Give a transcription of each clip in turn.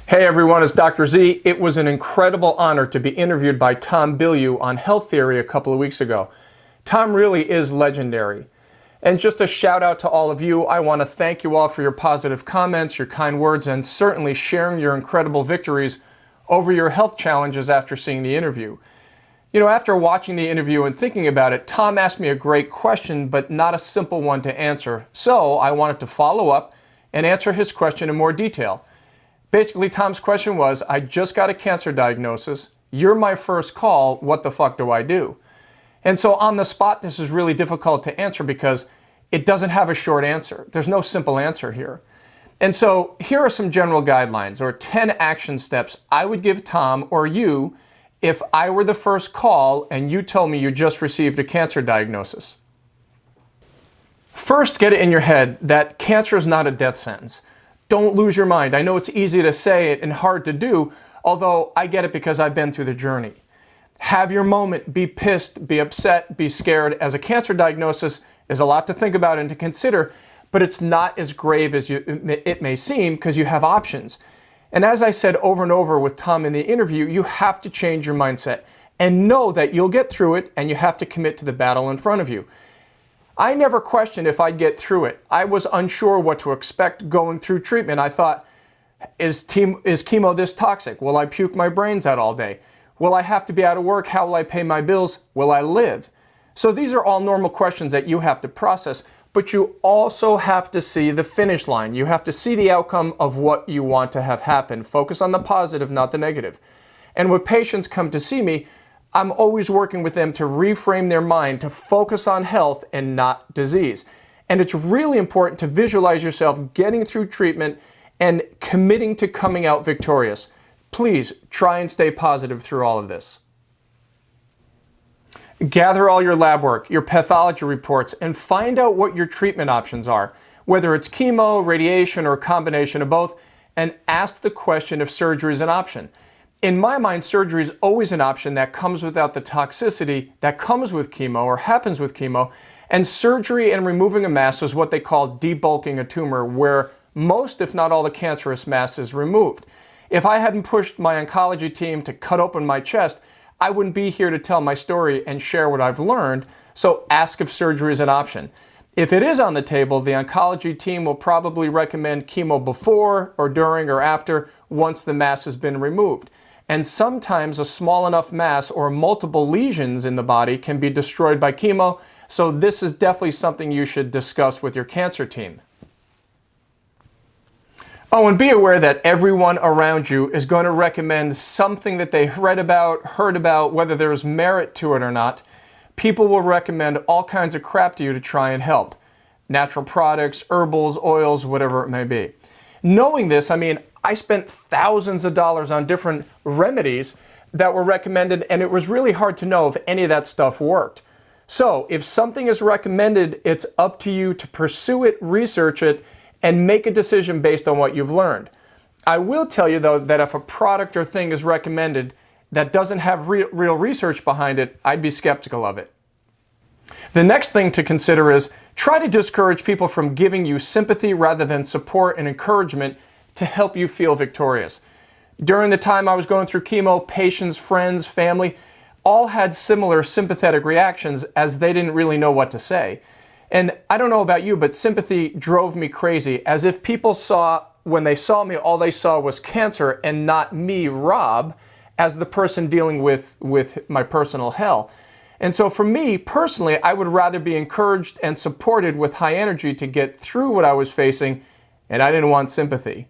Hey everyone, it's Dr. Z. It was an incredible honor to be interviewed by Tom Bilyeu on Health Theory a couple of weeks ago. Tom really is legendary. And just a shout out to all of you. I want to thank you all for your positive comments, your kind words, and certainly sharing your incredible victories over your health challenges after seeing the interview. You know, after watching the interview and thinking about it, Tom asked me a great question, but not a simple one to answer. So I wanted to follow up and answer his question in more detail. Basically, Tom's question was, I just got a cancer diagnosis. You're my first call. What the fuck do I do? And so on the spot, this is really difficult to answer because it doesn't have a short answer. There's no simple answer here. And so here are some general guidelines or 10 action steps I would give Tom or you if I were the first call and you told me you just received a cancer diagnosis. First, get it in your head that cancer is not a death sentence. Don't lose your mind. I know it's easy to say it and hard to do, although I get it because I've been through the journey. Have your moment, be pissed, be upset, be scared, as a cancer diagnosis is a lot to think about and to consider, but it's not as grave as it may seem because you have options. And as I said over and over with Tom in the interview, you have to change your mindset and know that you'll get through it and you have to commit to the battle in front of you. I never questioned if I'd get through it. I was unsure what to expect going through treatment. I thought, is chemo this toxic? Will I puke my brains out all day? Will I have to be out of work? How will I pay my bills? Will I live? So these are all normal questions that you have to process, but you also have to see the finish line. You have to see the outcome of what you want to have happen. Focus on the positive, not the negative. And when patients come to see me, I'm always working with them to reframe their mind to focus on health and not disease. And it's really important to visualize yourself getting through treatment and committing to coming out victorious. Please try and stay positive through all of this. Gather all your lab work, your pathology reports, and find out what your treatment options are, whether it's chemo, radiation, or a combination of both, and ask the question if surgery is an option. In my mind, surgery is always an option that comes without the toxicity that comes with chemo or happens with chemo. And surgery and removing a mass is what they call debulking a tumor, where most, if not all, the cancerous mass is removed. If I hadn't pushed my oncology team to cut open my chest, I wouldn't be here to tell my story and share what I've learned. So ask if surgery is an option. If it is on the table, the oncology team will probably recommend chemo before or during or after once the mass has been removed. And sometimes a small enough mass or multiple lesions in the body can be destroyed by chemo, so this is definitely something you should discuss with your cancer team. Oh, and be aware that everyone around you is going to recommend something that they read about, heard about, whether there's merit to it or not. People will recommend all kinds of crap to you to try and help. Natural products, herbals, oils, whatever it may be. Knowing this, I spent thousands of dollars on different remedies that were recommended, and it was really hard to know if any of that stuff worked. So if something is recommended, it's up to you to pursue it, research it, and make a decision based on what you've learned. I will tell you, though, that if a product or thing is recommended that doesn't have real research behind it, I'd be skeptical of it. The next thing to consider is try to discourage people from giving you sympathy rather than support and encouragement to help you feel victorious. During the time I was going through chemo, patients, friends, family, all had similar sympathetic reactions as they didn't really know what to say. And I don't know about you, but sympathy drove me crazy, as if people when they saw me, all they saw was cancer and not me, Rob, as the person dealing with my personal hell. And so for me, personally, I would rather be encouraged and supported with high energy to get through what I was facing, and I didn't want sympathy.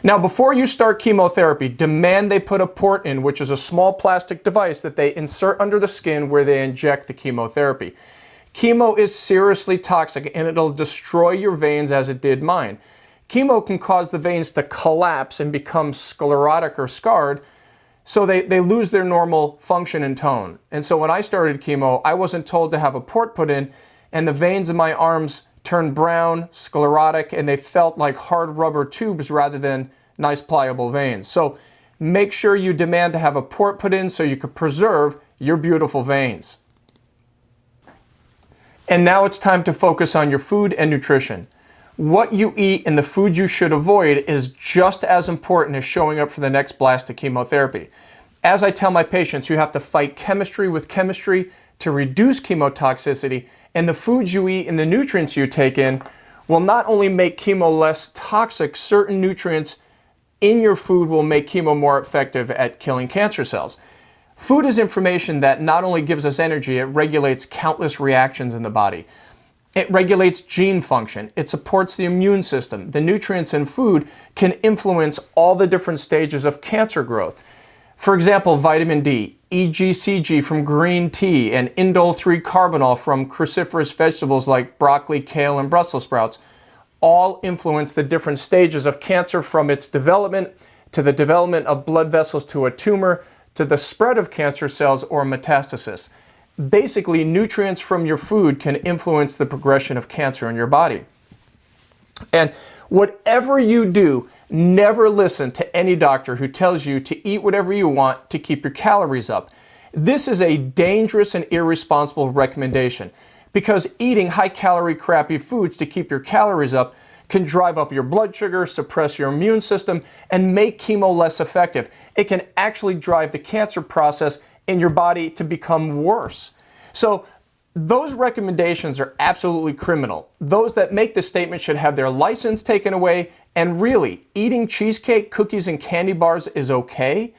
Now, before you start chemotherapy, demand they put a port in, which is a small plastic device that they insert under the skin where they inject the chemotherapy. Chemo is seriously toxic, and it'll destroy your veins as it did mine. Chemo can cause the veins to collapse and become sclerotic or scarred, so they lose their normal function and tone. And so when I started chemo, I wasn't told to have a port put in, and the veins in my arms turned brown, sclerotic, and they felt like hard rubber tubes rather than nice pliable veins. So make sure you demand to have a port put in so you can preserve your beautiful veins. And now it's time to focus on your food and nutrition. What you eat and the food you should avoid is just as important as showing up for the next blast of chemotherapy. As I tell my patients, you have to fight chemistry with chemistry to reduce chemotoxicity, and the foods you eat and the nutrients you take in will not only make chemo less toxic, certain nutrients in your food will make chemo more effective at killing cancer cells. Food is information that not only gives us energy, it regulates countless reactions in the body. It regulates gene function. It supports the immune system. The nutrients in food can influence all the different stages of cancer growth. For example, vitamin D, EGCG from green tea, and indole 3-carbinol from cruciferous vegetables like broccoli, kale, and Brussels sprouts all influence the different stages of cancer, from its development to the development of blood vessels to a tumor to the spread of cancer cells or metastasis. Basically, nutrients from your food can influence the progression of cancer in your body. And whatever you do, never listen to any doctor who tells you to eat whatever you want to keep your calories up. This is a dangerous and irresponsible recommendation, because eating high-calorie, crappy foods to keep your calories up can drive up your blood sugar, suppress your immune system, and make chemo less effective. It can actually drive the cancer process in your body to become worse. So those recommendations are absolutely criminal. Those that make the statement should have their license taken away. And really, eating cheesecake, cookies, and candy bars is okay.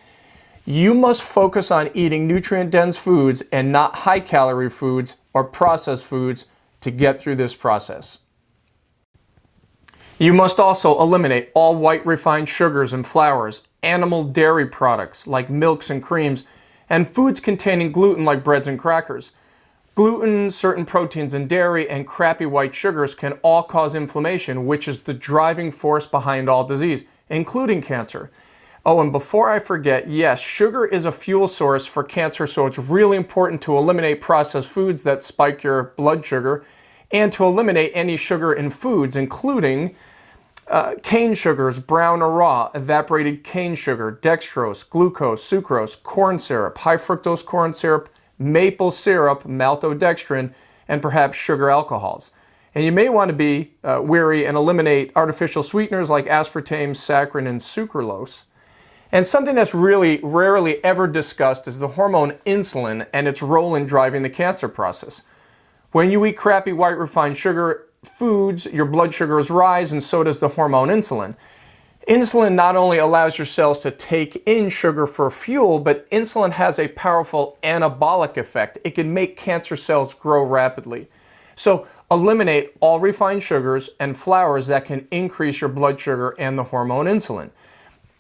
You must focus on eating nutrient-dense foods and not high-calorie foods or processed foods to get through this process. You must also eliminate all white refined sugars and flours, animal dairy products like milks and creams, and foods containing gluten like breads and crackers. Gluten, certain proteins in dairy, and crappy white sugars can all cause inflammation, which is the driving force behind all disease, including cancer. Oh, and before I forget, yes, sugar is a fuel source for cancer, so it's really important to eliminate processed foods that spike your blood sugar, and to eliminate any sugar in foods, including cane sugars, brown or raw, evaporated cane sugar, dextrose, glucose, sucrose, corn syrup, high fructose corn syrup, maple syrup, maltodextrin, and perhaps sugar alcohols. And you may want to be wary and eliminate artificial sweeteners like aspartame, saccharin, and sucralose. And something that's really rarely ever discussed is the hormone insulin and its role in driving the cancer process. When you eat crappy white refined sugar foods, your blood sugars rise, and so does the hormone insulin. Insulin not only allows your cells to take in sugar for fuel, but insulin has a powerful anabolic effect. It can make cancer cells grow rapidly. So eliminate all refined sugars and flours that can increase your blood sugar and the hormone insulin.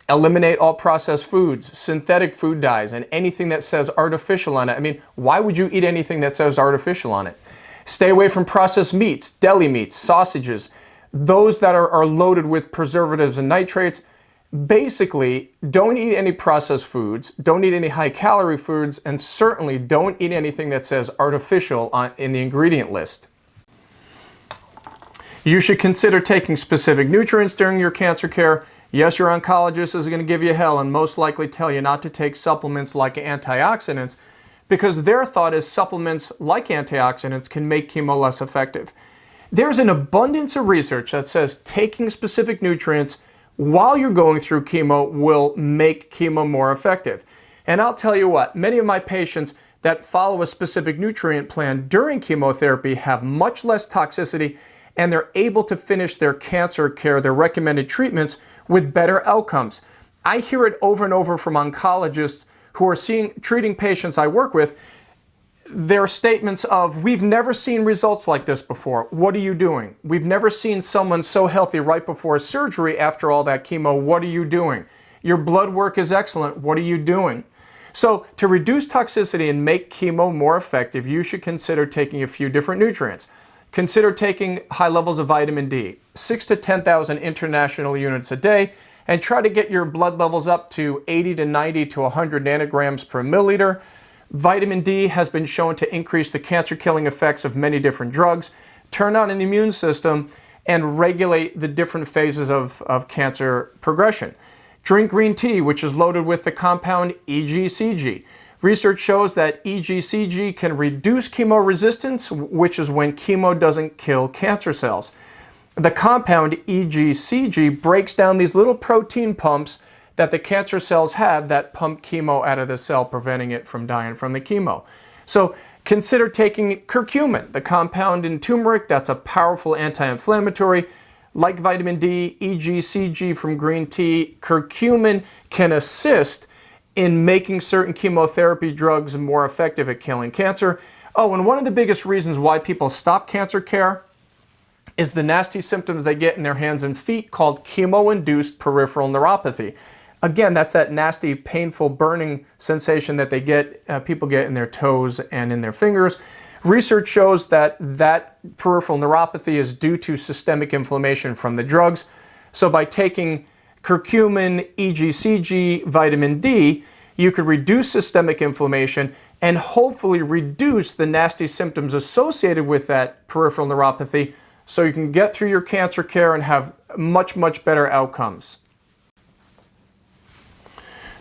Eliminate all processed foods, synthetic food dyes, and anything that says artificial on it. I mean, why would you eat anything that says artificial on it? Stay away from processed meats, deli meats, sausages, those that are loaded with preservatives and nitrates. Basically, don't eat any processed foods, don't eat any high-calorie foods, and certainly don't eat anything that says artificial in the ingredient list. You should consider taking specific nutrients during your cancer care. Yes, your oncologist is going to give you hell and most likely tell you not to take supplements like antioxidants, because their thought is supplements like antioxidants can make chemo less effective. There's an abundance of research that says taking specific nutrients while you're going through chemo will make chemo more effective. And I'll tell you what, many of my patients that follow a specific nutrient plan during chemotherapy have much less toxicity, and they're able to finish their cancer care, their recommended treatments, with better outcomes. I hear it over and over from oncologists who are treating patients I work with. Their statements of, we've never seen results like this before. What are you doing? We've never seen someone so healthy right before surgery after all that chemo. What are you doing? Your blood work is excellent. What are you doing? So to reduce toxicity and make chemo more effective, you should consider taking a few different nutrients. Consider taking high levels of vitamin D, 6,000 to 10,000 international units a day, and try to get your blood levels up to 80 to 90 to 100 nanograms per milliliter. Vitamin D has been shown to increase the cancer-killing effects of many different drugs, turn on the immune system, and regulate the different phases of cancer progression. Drink green tea, which is loaded with the compound EGCG. Research shows that EGCG can reduce chemo resistance, which is when chemo doesn't kill cancer cells. The compound EGCG breaks down these little protein pumps that the cancer cells have that pump chemo out of the cell, preventing it from dying from the chemo. So consider taking curcumin, the compound in turmeric that's a powerful anti-inflammatory. Like vitamin D, EGCG from green tea, curcumin can assist in making certain chemotherapy drugs more effective at killing cancer. Oh, and one of the biggest reasons why people stop cancer care is the nasty symptoms they get in their hands and feet called chemo-induced peripheral neuropathy. Again, that's that nasty, painful, burning sensation that they get, people get in their toes and in their fingers. Research shows that peripheral neuropathy is due to systemic inflammation from the drugs. So by taking curcumin, EGCG, vitamin D, you could reduce systemic inflammation and hopefully reduce the nasty symptoms associated with that peripheral neuropathy, so you can get through your cancer care and have much, much better outcomes.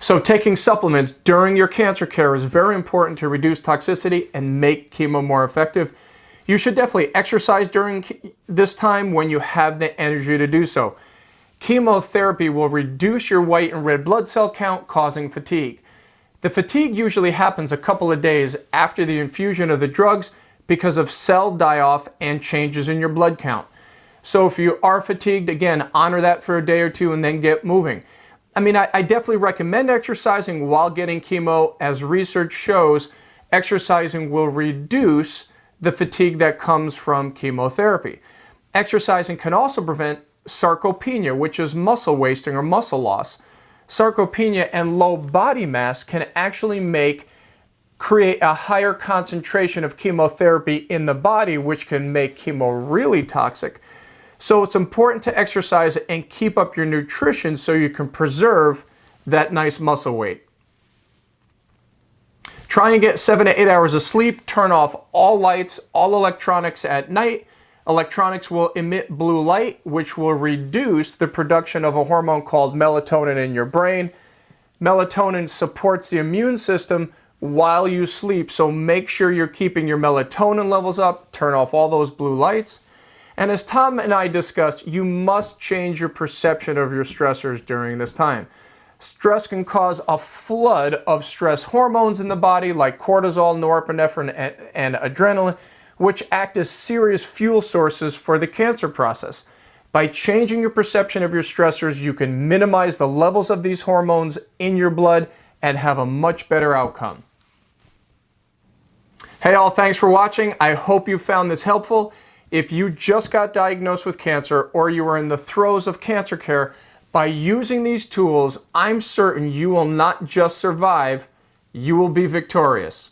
So taking supplements during your cancer care is very important to reduce toxicity and make chemo more effective. You should definitely exercise during this time when you have the energy to do so. Chemotherapy will reduce your white and red blood cell count, causing fatigue. The fatigue usually happens a couple of days after the infusion of the drugs because of cell die-off and changes in your blood count. So if you are fatigued, again, honor that for a day or two and then get moving. I mean, I definitely recommend exercising while getting chemo. As research shows, exercising will reduce the fatigue that comes from chemotherapy. Exercising can also prevent sarcopenia, which is muscle wasting or muscle loss. Sarcopenia and low body mass can actually create a higher concentration of chemotherapy in the body, which can make chemo really toxic. So it's important to exercise and keep up your nutrition so you can preserve that nice muscle weight. Try and get 7 to 8 hours of sleep. Turn off all lights, all electronics at night. Electronics will emit blue light, which will reduce the production of a hormone called melatonin in your brain. Melatonin supports the immune system while you sleep, so make sure you're keeping your melatonin levels up. Turn off all those blue lights. And as Tom and I discussed, you must change your perception of your stressors during this time. Stress can cause a flood of stress hormones in the body like cortisol, norepinephrine, and adrenaline, which act as serious fuel sources for the cancer process. By changing your perception of your stressors, you can minimize the levels of these hormones in your blood and have a much better outcome. Hey all, thanks for watching. I hope you found this helpful. If you just got diagnosed with cancer or you are in the throes of cancer care, by using these tools, I'm certain you will not just survive, you will be victorious.